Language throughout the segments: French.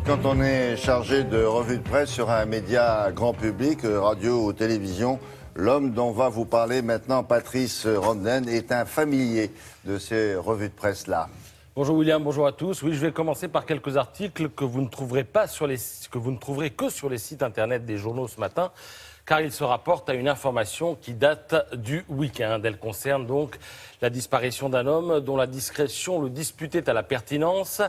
quand on est chargé de revue de presse sur un média grand public, radio ou télévision, l'homme dont va vous parler maintenant, Patrice Rondens, est un familier de ces revues de presse-là. Bonjour William, bonjour à tous. Oui, je vais commencer par quelques articles que vous ne trouverez que sur les sites internet des journaux ce matin, car ils se rapportent à une information qui date du week-end. Elle concerne donc la disparition d'un homme dont la discrétion le disputait à la pertinence.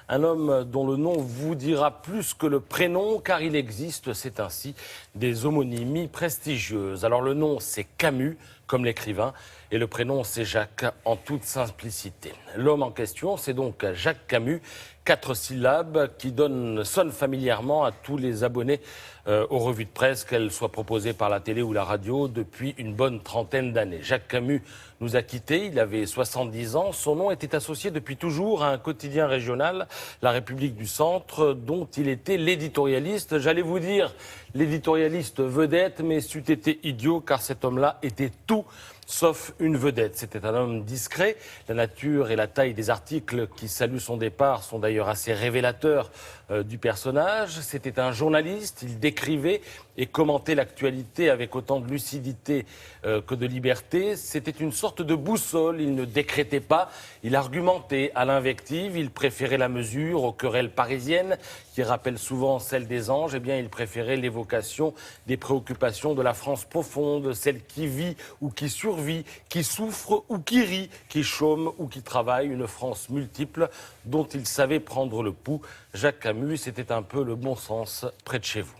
Un homme dont le nom vous dira plus que le prénom, car il existe, c'est ainsi, des homonymies prestigieuses. Alors le nom, c'est Camus, comme l'écrivain, et le prénom, c'est Jacques, en toute simplicité. L'homme en question, c'est donc Jacques Camus, 4 syllabes qui sonnent familièrement à tous les abonnés aux revues de presse, qu'elles soient proposées par la télé ou la radio, depuis une bonne trentaine d'années. Jacques Camus nous a quittés, il avait 70 ans. Son nom était associé depuis toujours à un quotidien régional, La République du Centre, dont il était l'éditorialiste. J'allais vous dire l'éditorialiste vedette, mais c'eût été idiot, car cet homme-là était tout sauf une vedette. C'était un homme discret. La nature et la taille des articles qui saluent son départ sont d'ailleurs assez révélateurs du personnage. C'était un journaliste, il décrivait et commentait l'actualité avec autant de lucidité que de liberté. C'était une sorte de boussole, il ne décrétait pas, il argumentait à l'invective, il préférait la mesure aux querelles parisiennes qui rappellent souvent celles des anges. Eh bien, il préférait l'évocation des préoccupations de la France profonde, celle qui vit ou qui survit, qui souffre ou qui rit, qui chôme ou qui travaille, une France multiple dont il savait prendre le pouls. Jacques Camus, c'était un peu le bon sens près de chez vous.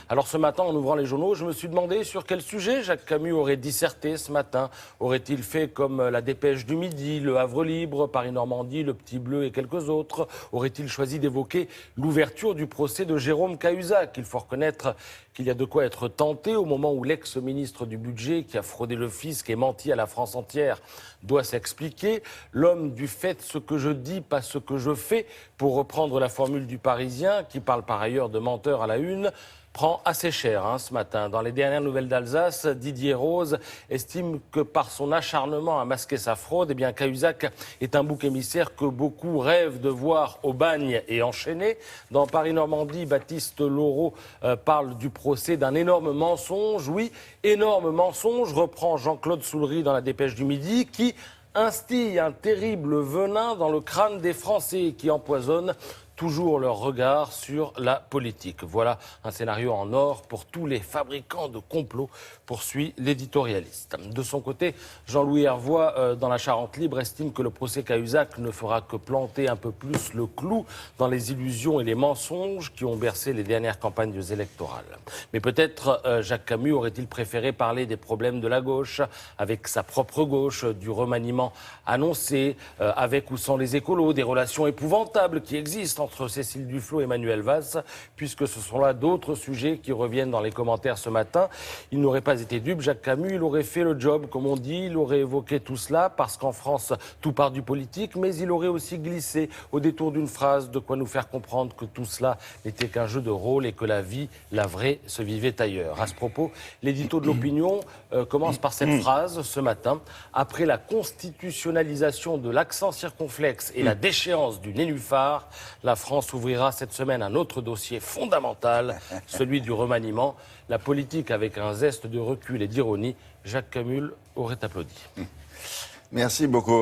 Alors ce matin, en ouvrant les journaux, je me suis demandé sur quel sujet Jacques Camus aurait disserté ce matin. Aurait-il fait comme la Dépêche du Midi, Le Havre Libre, Paris-Normandie, Le Petit Bleu et quelques autres? Aurait-il choisi d'évoquer l'ouverture du procès de Jérôme Cahuzac? Il faut reconnaître qu'il y a de quoi être tenté au moment où l'ex-ministre du Budget, qui a fraudé le fisc et menti à la France entière, doit s'expliquer. L'homme du fait ce que je dis, pas ce que je fais, pour reprendre la formule du Parisien, qui parle par ailleurs de menteur à la une, prend assez cher ce matin. Dans les dernières nouvelles d'Alsace, Didier Rose estime que par son acharnement à masquer sa fraude, eh bien Cahuzac est un bouc émissaire que beaucoup rêvent de voir au bagne et enchaîné. Dans Paris-Normandie, Baptiste Laureau parle du procès d'un énorme mensonge. Oui, énorme mensonge, reprend Jean-Claude Soulery dans la Dépêche du Midi, qui instille un terrible venin dans le crâne des Français qui empoisonne toujours leur regard sur la politique. Voilà un scénario en or pour tous les fabricants de complots, poursuit l'éditorialiste. De son côté, Jean-Louis Hervois, dans la Charente Libre, estime que le procès Cahuzac ne fera que planter un peu plus le clou dans les illusions et les mensonges qui ont bercé les dernières campagnes électorales. Mais peut-être Jacques Camus aurait-il préféré parler des problèmes de la gauche, avec sa propre gauche, du remaniement annoncé, avec ou sans les écolos, des relations épouvantables qui existent entre Cécile Duflot et Manuel Valls, puisque ce sont là d'autres sujets qui reviennent dans les commentaires ce matin. Il n'aurait pas été dupe, Jacques Camus, il aurait fait le job, comme on dit, il aurait évoqué tout cela, parce qu'en France, tout part du politique, mais il aurait aussi glissé, au détour d'une phrase, de quoi nous faire comprendre que tout cela n'était qu'un jeu de rôle et que la vie, la vraie, se vivait ailleurs. À ce propos, l'édito de l'opinion commence par cette phrase ce matin. Après la constitutionnalisation de l'accent circonflexe et la déchéance du nénuphar, la France ouvrira cette semaine un autre dossier fondamental, celui du remaniement. La politique avec un zeste de recul et d'ironie, Jacques Camus aurait applaudi. Merci beaucoup.